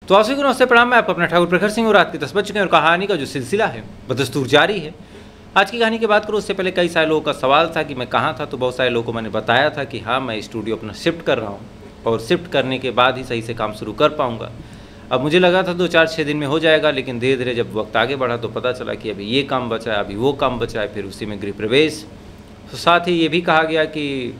तो आप सभी को नमस्ते प्रणाम। मैं आपका अपना ठाकुर प्रखर सिंह और रात के 10 बज चुके हैं और कहानी का जो सिलसिला है बदस्तूर जारी है। आज की कहानी की बात करूँ उससे पहले कई सारे लोगों का सवाल था कि मैं कहाँ था, तो बहुत सारे लोगों को मैंने बताया था कि हाँ मैं स्टूडियो अपना शिफ्ट कर रहा हूँ और शिफ्ट करने के बाद ही सही से काम शुरू कर पाऊँगा। अब मुझे लगा था 2-4-6 दिन में हो जाएगा, लेकिन धीरे धीरे जब वक्त आगे बढ़ा तो पता चला कि अभी ये काम बचा है, अभी वो काम बचा है, फिर उसी में गृह प्रवेश। तो साथ ही ये भी कहा गया कि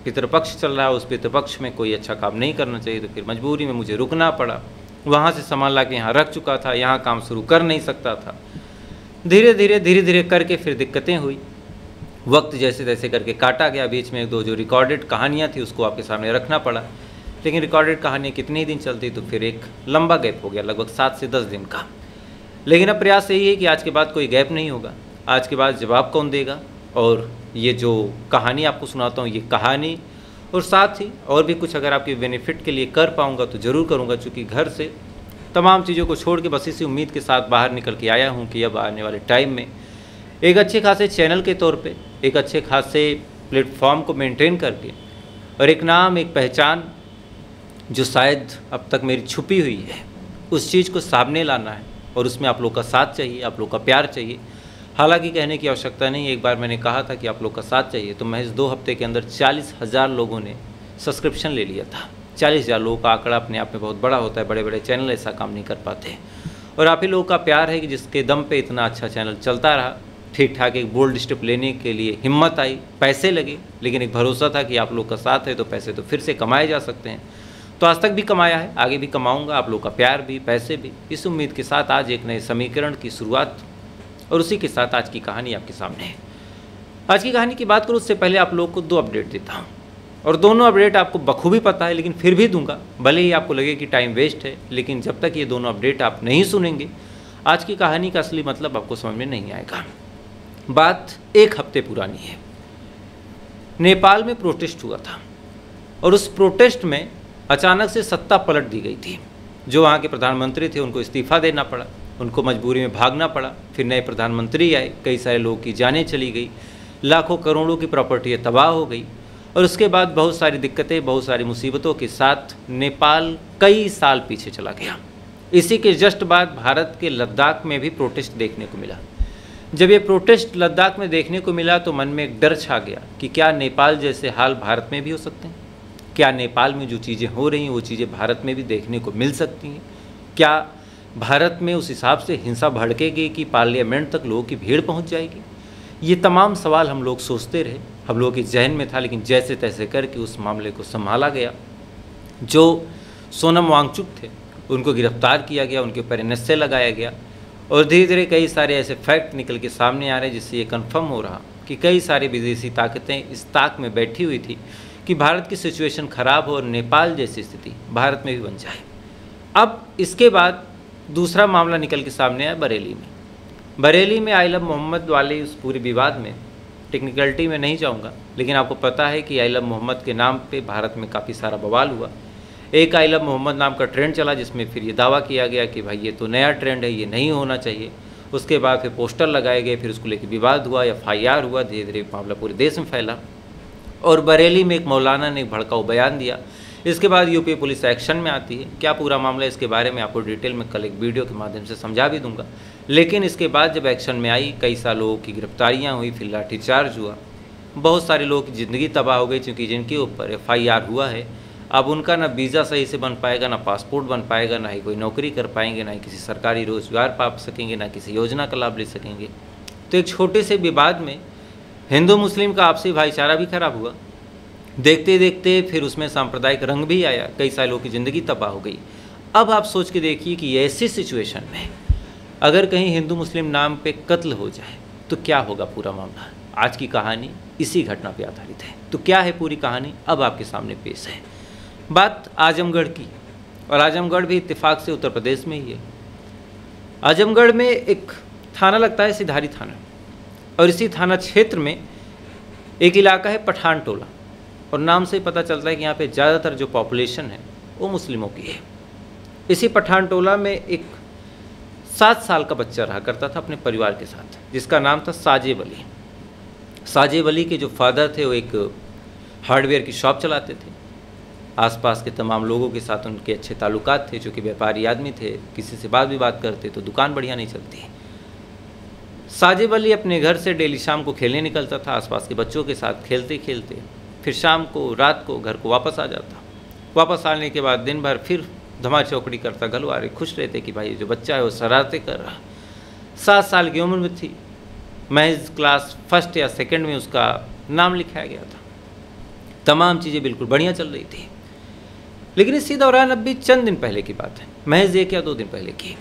पितृपक्ष चल रहा है, उस पितृपक्ष में कोई अच्छा काम नहीं करना चाहिए, तो फिर मजबूरी में मुझे रुकना पड़ा। वहाँ से सामान ला के यहाँ रख चुका था, यहाँ काम शुरू कर नहीं सकता था। धीरे धीरे करके फिर दिक्कतें हुई। वक्त जैसे तैसे करके काटा गया। बीच में 1-2 जो रिकॉर्डेड कहानियाँ थी उसको आपके सामने रखना पड़ा, लेकिन रिकॉर्डेड कहानियाँ कितने ही दिन चलती, तो फिर एक लंबा गैप हो गया, लगभग 7 से 10 दिन का। लेकिन अब प्रयास यही है कि आज के बाद कोई गैप नहीं होगा। आज के बाद जवाब कौन देगा, और ये जो कहानी आपको सुनाता हूँ ये कहानी, और साथ ही और भी कुछ अगर आपके बेनिफिट के लिए कर पाऊँगा तो ज़रूर करूँगा, चूँकि घर से तमाम चीज़ों को छोड़ के बस इसी उम्मीद के साथ बाहर निकल के आया हूँ कि अब आने वाले टाइम में एक अच्छे खासे चैनल के तौर पे, एक अच्छे खासे प्लेटफॉर्म को मेंटेन करके और एक नाम, एक पहचान जो शायद अब तक मेरी छुपी हुई है, उस चीज़ को सामने लाना है। और उसमें आप लोग का साथ चाहिए, आप लोग का प्यार चाहिए। हालांकि कहने की आवश्यकता नहीं, एक बार मैंने कहा था कि आप लोग का साथ चाहिए, तो महज 2 हफ्ते के अंदर 40,000 लोगों ने सब्सक्रिप्शन ले लिया था। 40,000 लोगों का आंकड़ा अपने आप में बहुत बड़ा होता है, बड़े बड़े चैनल ऐसा काम नहीं कर पाते। और आप ही लोगों का प्यार है कि जिसके दम पे इतना अच्छा चैनल चलता रहा। ठीक ठाक एक बोल्ड स्टेप लेने के लिए हिम्मत आई, पैसे लगे, लेकिन एक भरोसा था कि आप लोग का साथ है तो पैसे तो फिर से कमाए जा सकते हैं। तो आज तक भी कमाया है, आगे भी कमाऊँगा, आप लोग का प्यार भी, पैसे भी। इस उम्मीद के साथ आज एक नए समीकरण की शुरुआत, और उसी के साथ आज की कहानी आपके सामने है। आज की कहानी की बात करूँ उससे पहले आप लोगों को 2 अपडेट देता हूँ, और दोनों अपडेट आपको बखूबी पता है, लेकिन फिर भी दूंगा। भले ही आपको लगे कि टाइम वेस्ट है, लेकिन जब तक ये दोनों अपडेट आप नहीं सुनेंगे आज की कहानी का असली मतलब आपको समझ में नहीं आएगा। बात 1 हफ्ते पुरानी है। नेपाल में प्रोटेस्ट हुआ था और उस प्रोटेस्ट में अचानक से सत्ता पलट दी गई थी। जो वहाँ के प्रधानमंत्री थे उनको इस्तीफा देना पड़ा, उनको मजबूरी में भागना पड़ा। फिर नए प्रधानमंत्री आए, कई सारे लोगों की जानें चली गई, लाखों करोड़ों की प्रॉपर्टी तबाह हो गई। और उसके बाद बहुत सारी दिक्कतें, बहुत सारी मुसीबतों के साथ नेपाल कई साल पीछे चला गया। इसी के जस्ट बाद भारत के लद्दाख में भी प्रोटेस्ट देखने को मिला। जब ये प्रोटेस्ट लद्दाख में देखने को मिला तो मन में एक डर छा गया कि क्या नेपाल जैसे हाल भारत में भी हो सकते हैं? क्या नेपाल में जो चीज़ें हो रही हैं वो चीज़ें भारत में भी देखने को मिल सकती हैं? क्या भारत में उस हिसाब से हिंसा भड़केगी कि पार्लियामेंट तक लोगों की भीड़ पहुंच जाएगी? ये तमाम सवाल हम लोग सोचते रहे, हम लोगों के जहन में था, लेकिन जैसे तैसे करके उस मामले को संभाला गया। जो सोनम वांगचुक थे उनको गिरफ्तार किया गया, उनके ऊपर NSA लगाया गया, और धीरे धीरे कई सारे ऐसे फैक्ट निकल के सामने आ रहे हैं जिससे ये कन्फर्म हो रहा कि कई सारी विदेशी ताकतें इस ताक में बैठी हुई थी कि भारत की सिचुएशन ख़राब हो और नेपाल जैसी स्थिति भारत में भी बन जाए। अब इसके बाद दूसरा मामला निकल के सामने आया बरेली में आई लव मोहम्मद वाले उस पूरे विवाद में। टेक्निकलिटी में नहीं जाऊंगा, लेकिन आपको पता है कि आई लव मोहम्मद के नाम पे भारत में काफ़ी सारा बवाल हुआ। एक आई लव मोहम्मद नाम का ट्रेंड चला जिसमें फिर ये दावा किया गया कि भाई ये तो नया ट्रेंड है, ये नहीं होना चाहिए। उसके बाद फिर पोस्टर लगाए गए, फिर उसको लेकर विवाद हुआ, FIR हुआ, धीरे धीरे मामला पूरे देश में फैला। और बरेली में एक मौलाना ने एक भड़काऊ बयान दिया। इसके बाद यूपी पुलिस एक्शन में आती है। क्या पूरा मामला, इसके बारे में आपको डिटेल में कल एक वीडियो के माध्यम से समझा भी दूंगा। लेकिन इसके बाद जब एक्शन में आई, कई सारे लोगों की गिरफ्तारियां हुई, फिर लाठीचार्ज हुआ, बहुत सारे लोगों की ज़िंदगी तबाह हो गई, क्योंकि जिनके ऊपर FIR हुआ है अब उनका ना वीज़ा सही से बन पाएगा, ना पासपोर्ट बन पाएगा, ना ही कोई नौकरी कर पाएंगे, ना ही किसी सरकारी रोजगार पा सकेंगे, ना किसी योजना का लाभ ले सकेंगे। तो एक छोटे से विवाद में हिंदू मुस्लिम का आपसी भाईचारा भी खराब हुआ। देखते देखते फिर उसमें सांप्रदायिक रंग भी आया, कई सारे लोगों की ज़िंदगी तबाह हो गई। अब आप सोच के देखिए कि ऐसी सिचुएशन में अगर कहीं हिंदू मुस्लिम नाम पे कत्ल हो जाए तो क्या होगा पूरा मामला। आज की कहानी इसी घटना पे आधारित है। तो क्या है पूरी कहानी, अब आपके सामने पेश है। बात आजमगढ़ की, और आजमगढ़ भी इत्तेफाक से उत्तर प्रदेश में ही है। आजमगढ़ में एक थाना लगता है सिधारी थाना, और इसी थाना क्षेत्र में एक इलाका है पठान टोला, और नाम से पता चलता है कि यहाँ पे ज़्यादातर जो पॉपुलेशन है वो मुस्लिमों की है। इसी पठान टोला में एक 7 साल का बच्चा रहा करता था अपने परिवार के साथ, जिसका नाम था साजिब अली। साजिब अली के जो फादर थे वो एक हार्डवेयर की शॉप चलाते थे। आसपास के तमाम लोगों के साथ उनके अच्छे ताल्लुकात थे, चूँकि व्यापारी आदमी थे, किसी से बात भी बात करते तो दुकान बढ़िया नहीं चलती। साजिब अली अपने घर से डेली शाम को खेलने निकलता था, आसपास के बच्चों के साथ खेलते खेलते फिर शाम को रात को घर को वापस आ जाता। वापस आने के बाद दिन भर फिर धमा चौकड़ी करता। घर वाले खुश रहते कि भाई जो बच्चा है वो शरारतें कर रहा। 7 साल की उम्र में थी, महज क्लास फर्स्ट या सेकंड में उसका नाम लिखाया गया था। तमाम चीज़ें बिल्कुल बढ़िया चल रही थी। लेकिन इसी दौरान अब भी चंद दिन पहले की बात है, महज 1 या 2 दिन पहले की,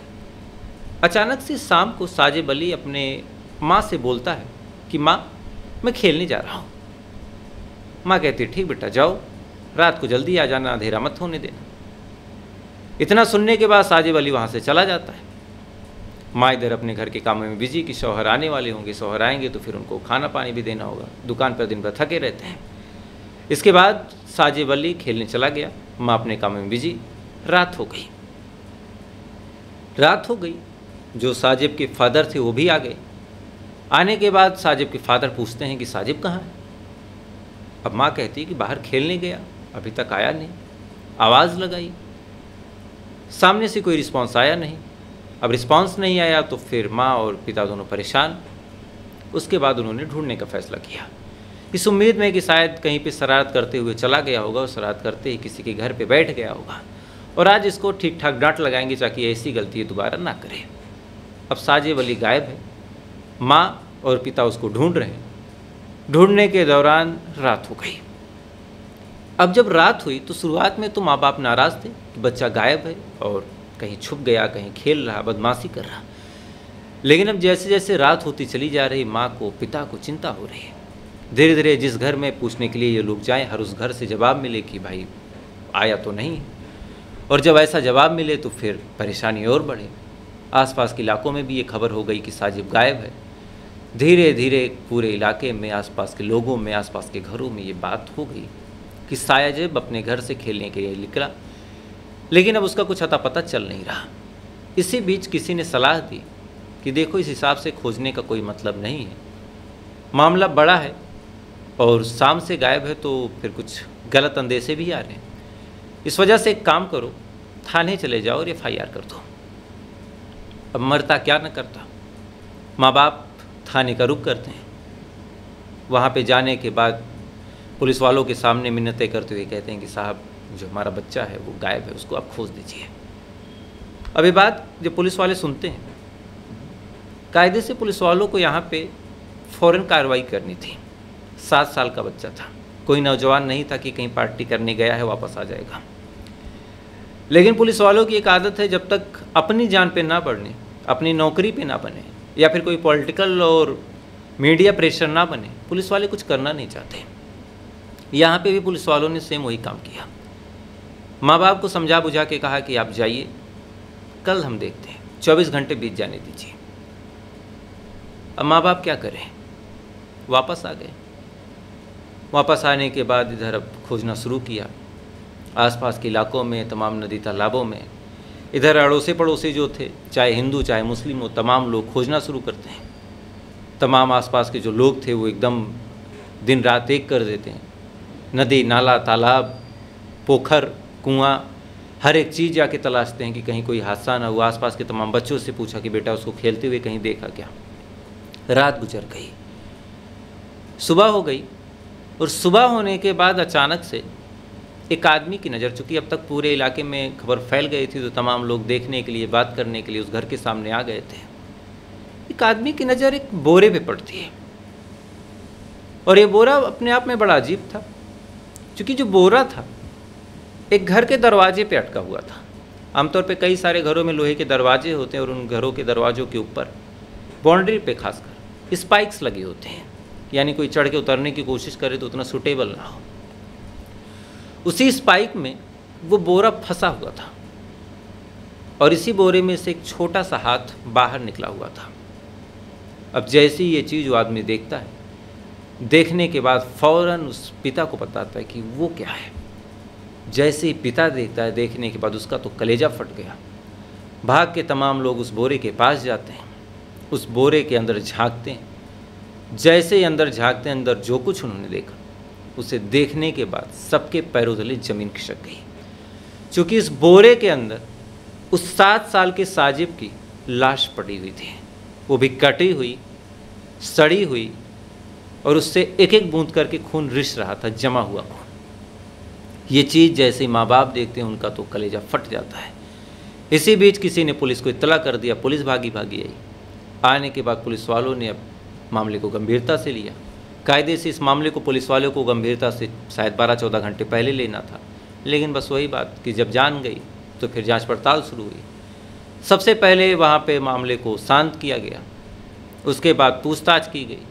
अचानक से शाम को साजिब अली अपने माँ से बोलता है कि माँ मैं खेलने जा रहा हूँ। माँ कहती ठीक बेटा जाओ, रात को जल्दी आ जाना, अंधेरा मत होने देना। इतना सुनने के बाद साजिब अली वहाँ से चला जाता है। माँ इधर अपने घर के कामों में बिजी कि शौहर आने वाले होंगे, शौहर आएंगे तो फिर उनको खाना पानी भी देना होगा, दुकान पर दिन भर थके रहते हैं। इसके बाद साजिब अली खेलने चला गया, माँ अपने कामों में बिजी। रात हो गई। जो साजिब के फादर थे वो भी आ गए। आने के बाद साजिब के फादर पूछते हैं कि साजिब कहाँ है। अब माँ कहती है कि बाहर खेलने गया, अभी तक आया नहीं। आवाज़ लगाई, सामने से कोई रिस्पांस आया नहीं। अब रिस्पांस नहीं आया तो फिर माँ और पिता दोनों परेशान। उसके बाद उन्होंने ढूंढने का फैसला किया, इस उम्मीद में कि शायद कहीं पे शरारत करते हुए चला गया होगा और शरारत करते ही किसी के घर पे बैठ गया होगा और आज इसको ठीक ठाक डांट लगाएंगे ताकि ऐसी गलती दोबारा ना करे। अब साजिब अली गायब है, माँ और पिता उसको ढूंढ रहे हैं। ढूंढने के दौरान रात हो गई। अब जब रात हुई तो शुरुआत में तो माँ बाप नाराज़ थे कि बच्चा गायब है और कहीं छुप गया, कहीं खेल रहा, बदमाशी कर रहा। लेकिन अब जैसे जैसे रात होती चली जा रही, माँ को पिता को चिंता हो रही है। धीरे धीरे जिस घर में पूछने के लिए ये लोग जाएं, हर उस घर से जवाब मिले कि भाई आया तो नहीं। और जब ऐसा जवाब मिले तो फिर परेशानी और बढ़े। आसपास के इलाकों में भी ये खबर हो गई कि साजिब गायब है। धीरे धीरे पूरे इलाके में, आसपास के लोगों में, आसपास के घरों में ये बात हो गई कि साजिब अपने घर से खेलने के लिए निकला, लेकिन अब उसका कुछ अता पता चल नहीं रहा। इसी बीच किसी ने सलाह दी कि देखो इस हिसाब से खोजने का कोई मतलब नहीं है, मामला बड़ा है और शाम से गायब है तो फिर कुछ गलत अंदेशे भी आ रहे हैं। इस वजह से एक काम करो, थाने चले जाओ और FIR कर दो। अब मरता क्या न करता, माँ बाप थाने का रुख करते हैं। वहाँ पे जाने के बाद पुलिस वालों के सामने मिन्नतें करते हुए कहते हैं कि साहब जो हमारा बच्चा है वो गायब है, उसको आप खोज दीजिए। अब ये बात जब पुलिस वाले सुनते हैं, कायदे से पुलिस वालों को यहाँ पे फ़ौरन कार्रवाई करनी थी। 7 साल का बच्चा था, कोई नौजवान नहीं था कि कहीं पार्टी करने गया है वापस आ जाएगा। लेकिन पुलिस वालों की एक आदत है, जब तक अपनी जान पे ना बढ़ने, अपनी नौकरी पे ना बने या फिर कोई पॉलिटिकल और मीडिया प्रेशर ना बने, पुलिस वाले कुछ करना नहीं चाहते। यहाँ पे भी पुलिस वालों ने सेम वही काम किया। माँ बाप को समझा बुझा के कहा कि आप जाइए, कल हम देखते हैं, 24 घंटे बीत जाने दीजिए। अब माँ बाप क्या करें, वापस आ गए। वापस आने के बाद इधर अब खोजना शुरू किया, आसपास के इलाकों में, तमाम नदी तालाबों में। इधर अड़ोसे पड़ोसी जो थे, चाहे हिंदू चाहे मुस्लिम हो, तमाम लोग खोजना शुरू करते हैं। तमाम आसपास के जो लोग थे वो एकदम दिन रात एक कर देते हैं। नदी नाला तालाब पोखर कुआं हर एक चीज़ जाके तलाशते हैं कि कहीं कोई हादसा ना हुआ। आसपास के तमाम बच्चों से पूछा कि बेटा उसको खेलते हुए कहीं देखा क्या। रात गुजर गई, सुबह हो गई और सुबह होने के बाद अचानक से एक आदमी की नज़र, चूँकि अब तक पूरे इलाके में खबर फैल गई थी तो तमाम लोग देखने के लिए, बात करने के लिए उस घर के सामने आ गए थे। एक आदमी की नज़र एक बोरे पे पड़ती है और ये बोरा अपने आप में बड़ा अजीब था, क्योंकि जो बोरा था एक घर के दरवाजे पे अटका हुआ था। आमतौर पे कई सारे घरों में लोहे के दरवाजे होते हैं और उन घरों के दरवाज़ों के ऊपर बाउंड्री पे खासकर स्पाइक्स लगे होते हैं, यानी कोई चढ़ के उतरने की कोशिश करे तो उतना सूटेबल ना हो। उसी स्पाइक में वो बोरा फंसा हुआ था और इसी बोरे में से एक छोटा सा हाथ बाहर निकला हुआ था। अब जैसे ही ये चीज़ वो आदमी देखता है, देखने के बाद फ़ौरन उस पिता को बताता है कि वो क्या है। जैसे ही पिता देखता है, देखने के बाद उसका तो कलेजा फट गया। भाग के तमाम लोग उस बोरे के पास जाते हैं, उस बोरे के अंदर झांकते हैं। जैसे ही अंदर झांकते हैं, अंदर जो कुछ उन्होंने देखा उसे देखने के बाद सबके पैरों तले जमीन खिसक गई, क्योंकि इस बोरे के अंदर उस 7 साल के साजिब की लाश पड़ी हुई थी, वो भी कटी हुई, सड़ी हुई, और उससे एक एक बूंद करके खून रिस रहा था, जमा हुआ खून। ये चीज़ जैसे ही माँ बाप देखते हैं उनका तो कलेजा फट जाता है। इसी बीच किसी ने पुलिस को इत्तला कर दिया, पुलिस भागी आई। आने के बाद पुलिस वालों ने अब मामले को गंभीरता से लिया। कायदे से इस मामले को पुलिस वालों को गंभीरता से शायद 12-14 घंटे पहले लेना था, लेकिन बस वही बात कि जब जान गई तो फिर जांच पड़ताल शुरू हुई। सबसे पहले वहाँ पे मामले को शांत किया गया, उसके बाद पूछताछ की गई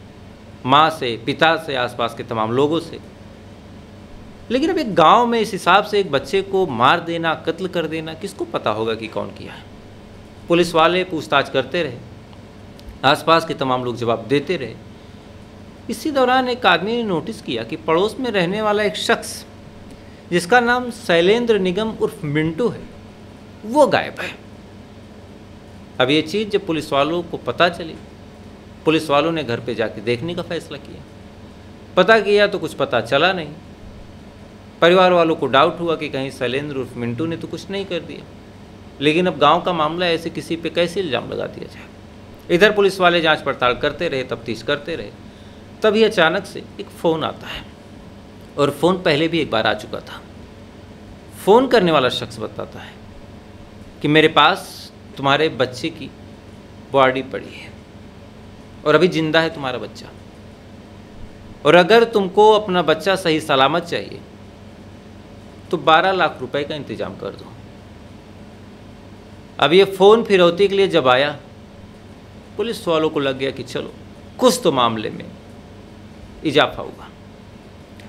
माँ से, पिता से, आसपास के तमाम लोगों से। लेकिन अब एक गांव में इस हिसाब से एक बच्चे को मार देना, कत्ल कर देना, किसको पता होगा कि कौन किया है। पुलिस वाले पूछताछ करते रहे, आसपास के तमाम लोग जवाब देते रहे। इसी दौरान एक आदमी ने नोटिस किया कि पड़ोस में रहने वाला एक शख्स जिसका नाम शैलेंद्र निगम उर्फ मिंटू है, वो गायब है। अब ये चीज़ जब पुलिस वालों को पता चली, पुलिस वालों ने घर पे जाके देखने का फैसला किया। पता किया तो कुछ पता चला नहीं। परिवार वालों को डाउट हुआ कि कहीं शैलेंद्र उर्फ मिंटू ने तो कुछ नहीं कर दिया, लेकिन अब गांव का मामला है, ऐसे किसी पे कैसे इल्ज़ाम लगा दिया जाए। इधर पुलिस वाले जांच पड़ताल करते रहे, तफ्तीश करते रहे। तभी अचानक से एक फ़ोन आता है, और फ़ोन पहले भी एक बार आ चुका था। फ़ोन करने वाला शख्स बताता है कि मेरे पास तुम्हारे बच्चे की बॉडी पड़ी है और अभी जिंदा है तुम्हारा बच्चा, और अगर तुमको अपना बच्चा सही सलामत चाहिए तो 12 लाख रुपए का इंतजाम कर दो। अब ये फ़ोन फिरौती के लिए जब आया, पुलिस वालों को लग गया कि चलो कुछ तो मामले में इजाफा होगा।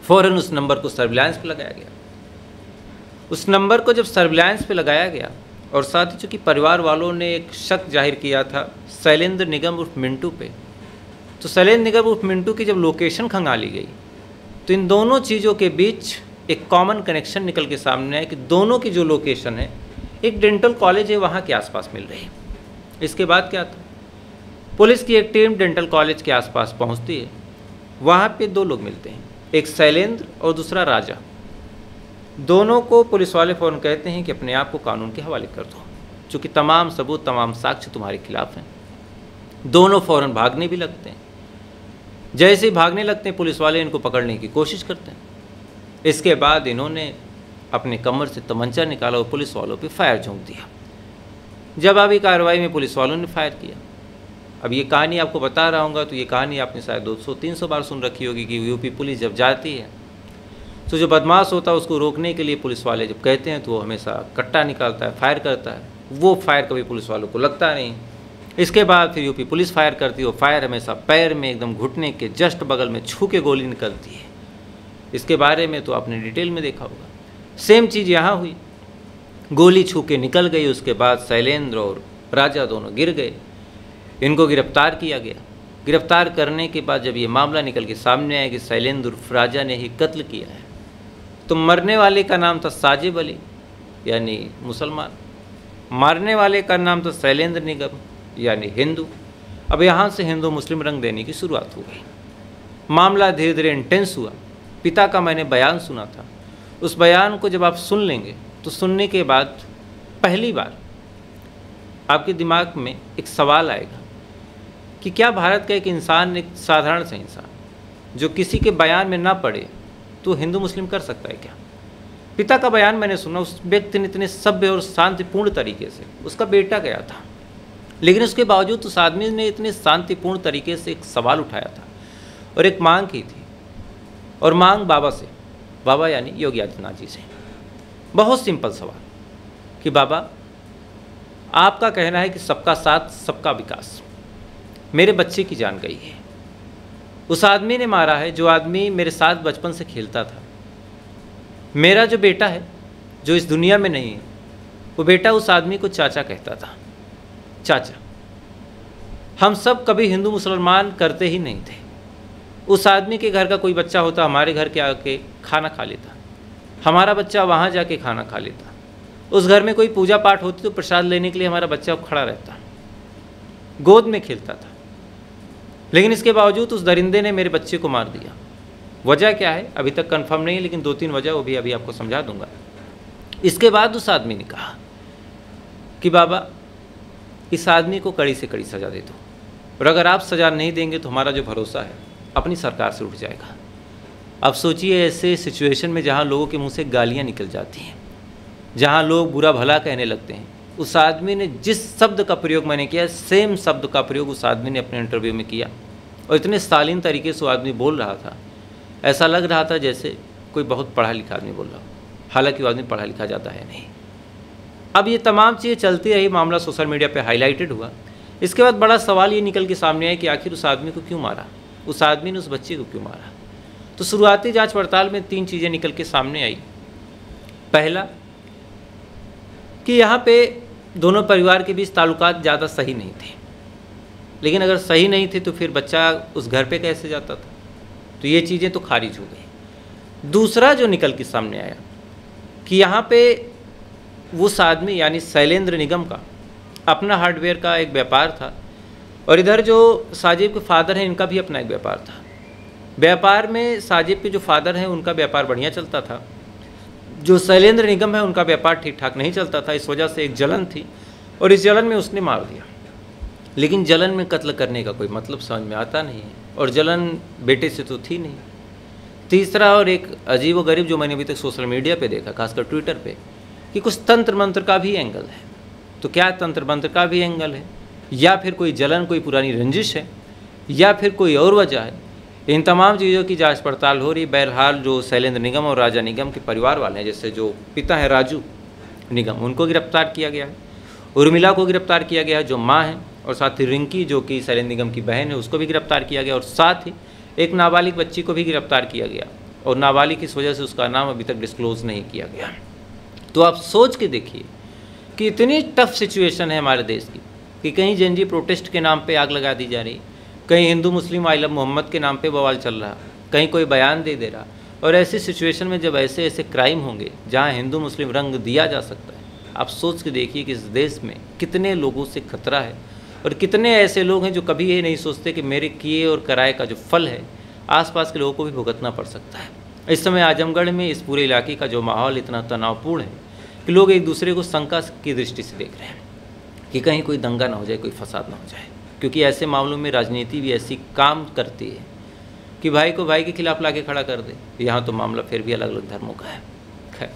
फ़ौरन उस नंबर को सर्विलांस पे लगाया गया। उस नंबर को जब सर्विलांस पे लगाया गया, और साथ ही चूँकि परिवार वालों ने एक शक जाहिर किया था शैलेंद्र निगम उर्फ मिंटू पे, तो शैलेंद्र निगम उर्फ मिंटू की जब लोकेशन खंगाली गई तो इन दोनों चीज़ों के बीच एक कॉमन कनेक्शन निकल के सामने आया कि दोनों की जो लोकेशन है, एक डेंटल कॉलेज है, वहाँ के आसपास मिल रही है। इसके बाद क्या था, पुलिस की एक टीम डेंटल कॉलेज के आसपास पहुँचती है। वहाँ पे 2 लोग मिलते हैं, एक शैलेंद्र और दूसरा राजा। दोनों को पुलिस वाले फ़ौरन कहते हैं कि अपने आप को कानून के हवाले कर दो, चूँकि तमाम सबूत, तमाम साक्ष्य तुम्हारे खिलाफ हैं। दोनों फ़ौरन भागने भी लगते हैं। जैसे ही भागने लगते हैं, पुलिस वाले इनको पकड़ने की कोशिश करते हैं। इसके बाद इन्होंने अपने कमर से तमंचा निकाला और पुलिस वालों पे फायर झोंक दिया। जवाबी कार्रवाई में पुलिस वालों ने फायर किया। अब ये कहानी आपको बता रहा हूँ तो ये कहानी आपने शायद 200-300 बार सुन रखी होगी कि यूपी पुलिस जब जाती है तो जो बदमाश होता है उसको रोकने के लिए पुलिस वाले जब कहते हैं तो वो हमेशा कट्टा निकालता है, फायर करता है। वो फायर कभी पुलिस वालों को लगता नहीं। इसके बाद फिर यूपी पुलिस फायर करती है। वो फायर हमेशा पैर में एकदम घुटने के जस्ट बगल में छू के गोली निकलती है। इसके बारे में तो आपने डिटेल में देखा होगा। सेम चीज़ यहाँ हुई, गोली छू के निकल गई। उसके बाद शैलेंद्र और राजा दोनों गिर गए। इनको गिरफ्तार किया गया। गिरफ्तार करने के बाद जब ये मामला निकल के सामने आया कि शैलेंद्र उर्फ राजा ने ही कत्ल किया है, तो मरने वाले का नाम था साजिब अली यानी मुसलमान, मारने वाले का नाम था शैलेंद्र निगम यानी हिंदू। अब यहाँ से हिंदू मुस्लिम रंग देने की शुरुआत हो गई। मामला धीरे धीरे इंटेंस हुआ। पिता का मैंने बयान सुना था। उस बयान को जब आप सुन लेंगे तो सुनने के बाद पहली बार आपके दिमाग में एक सवाल आएगा कि क्या भारत का एक इंसान, एक साधारण सा इंसान जो किसी के बयान में ना पड़े तो हिंदू मुस्लिम कर सकता है क्या? पिता का बयान मैंने सुना। उस व्यक्ति ने इतने सभ्य और शांतिपूर्ण तरीके से, उसका बेटा गया था, लेकिन उसके बावजूद उस आदमी ने इतने शांतिपूर्ण तरीके से एक सवाल उठाया था और एक मांग की थी। और मांग बाबा से, बाबा यानी योगी आदित्यनाथ जी से। बहुत सिंपल सवाल कि बाबा, आपका कहना है कि सबका साथ सबका विकास, मेरे बच्चे की जान गई है। उस आदमी ने मारा है जो आदमी मेरे साथ बचपन से खेलता था। मेरा जो बेटा है जो इस दुनिया में नहीं है, वो बेटा उस आदमी को चाचा कहता था। चाचा, हम सब कभी हिंदू मुसलमान करते ही नहीं थे। उस आदमी के घर का कोई बच्चा होता, हमारे घर के आके खाना खा लेता, हमारा बच्चा वहाँ जाके खाना खा लेता। उस घर में कोई पूजा पाठ होती तो प्रसाद लेने के लिए हमारा बच्चा खड़ा रहता, गोद में खेलता था। लेकिन इसके बावजूद उस दरिंदे ने मेरे बच्चे को मार दिया। वजह क्या है अभी तक कंफर्म नहीं है, लेकिन 2-3 वजह वो भी अभी आपको समझा दूंगा। इसके बाद उस आदमी ने कहा कि बाबा इस आदमी को कड़ी से कड़ी सज़ा दे दो, और अगर आप सज़ा नहीं देंगे तो हमारा जो भरोसा है अपनी सरकार से उठ जाएगा। अब सोचिए ऐसे सिचुएशन में जहाँ लोगों के मुंह से गालियाँ निकल जाती हैं, जहाँ लोग बुरा भला कहने लगते हैं, उस आदमी ने जिस शब्द का प्रयोग मैंने किया सेम शब्द का प्रयोग उस आदमी ने अपने इंटरव्यू में किया, और इतने शालीन तरीके से वो आदमी बोल रहा था, ऐसा लग रहा था जैसे कोई बहुत पढ़ा लिखा आदमी बोल रहा हो, हालांकि वो आदमी पढ़ा लिखा जाता है नहीं। अब ये तमाम चीज़ें चलती रही, मामला सोशल मीडिया पे हाईलाइटेड हुआ। इसके बाद बड़ा सवाल ये निकल के सामने आया कि आखिर उस आदमी को क्यों मारा, उस आदमी ने उस बच्चे को क्यों मारा। तो शुरुआती जांच पड़ताल में 3 चीज़ें निकल के सामने आई। पहला कि यहाँ पे दोनों परिवार के बीच ताल्लुकात ज़्यादा सही नहीं थे, लेकिन अगर सही नहीं थे तो फिर बच्चा उस घर पे कैसे जाता था, तो ये चीज़ें तो खारिज हो गई। दूसरा जो निकल के सामने आया कि यहाँ पे उस आदमी यानी शैलेंद्र निगम का अपना हार्डवेयर का एक व्यापार था, और इधर जो साजिब के फादर हैं इनका भी अपना एक व्यापार था। व्यापार में साजिब के जो फादर हैं उनका व्यापार बढ़िया चलता था, जो शैलेंद्र निगम है उनका व्यापार ठीक ठाक नहीं चलता था। इस वजह से एक जलन थी, और इस जलन में उसने मार दिया। लेकिन जलन में कत्ल करने का कोई मतलब समझ में आता नहीं है, और जलन बेटे से तो थी नहीं। तीसरा और एक अजीब व गरीब जो मैंने अभी तक सोशल मीडिया पे देखा, खासकर ट्विटर पे, कि कुछ तंत्र मंत्र का भी एंगल है। तो क्या तंत्र मंत्र का भी एंगल है, या फिर कोई जलन, कोई पुरानी रंजिश है, या फिर कोई और वजह है, इन तमाम चीज़ों की जांच पड़ताल हो रही। बहरहाल जो शैलेंद्र निगम और राजा निगम के परिवार वाले हैं, जैसे जो पिता है राजू निगम, उनको गिरफ्तार किया गया है, उर्मिला को गिरफ्तार किया गया है जो माँ है, और साथ ही रिंकी जो कि शैलेंद्र निगम की बहन है उसको भी गिरफ्तार किया गया, और साथ ही एक नाबालिग बच्ची को भी गिरफ्तार किया गया, और नाबालिग की वजह से उसका नाम अभी तक डिस्क्लोज नहीं किया गया। तो आप सोच के देखिए कि इतनी टफ सिचुएशन है हमारे देश की कि कहीं जेएनजी प्रोटेस्ट के नाम पे आग लगा दी जा रही, कहीं हिंदू मुस्लिम आई लव मोहम्मद के नाम पे बवाल चल रहा, कहीं कोई बयान दे रहा। और ऐसी सिचुएशन में जब ऐसे ऐसे क्राइम होंगे जहाँ हिंदू मुस्लिम रंग दिया जा सकता है, आप सोच के देखिए कि इस देश में कितने लोगों से खतरा है, और कितने ऐसे लोग हैं जो कभी ये नहीं सोचते कि मेरे किए और कराए का जो फल है आसपास के लोगों को भी भुगतना पड़ सकता है। इस समय आजमगढ़ में इस पूरे इलाके का जो माहौल इतना तनावपूर्ण है कि लोग एक दूसरे को शंका की दृष्टि से देख रहे हैं कि कहीं कोई दंगा ना हो जाए, कोई फसाद ना हो जाए, क्योंकि ऐसे मामलों में राजनीति भी ऐसी काम करती है कि भाई को भाई के खिलाफ लाके खड़ा कर दे। यहाँ तो मामला फिर भी अलग अलग धर्मों का है। खैर,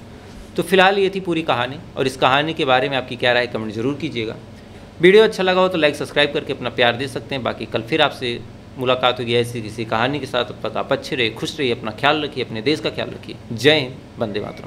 तो फिलहाल ये थी पूरी कहानी, और इस कहानी के बारे में आपकी क्या राय कमेंट जरूर कीजिएगा। वीडियो अच्छा लगा हो तो लाइक सब्सक्राइब करके अपना प्यार दे सकते हैं। बाकी कल फिर आपसे मुलाकात होगी ऐसी किसी कहानी के साथ। तब तक आप अच्छे रहिए, खुश रहिए, अपना ख्याल रखिए, अपने देश का ख्याल रखिए। जय हिंद, वंदे मातरम।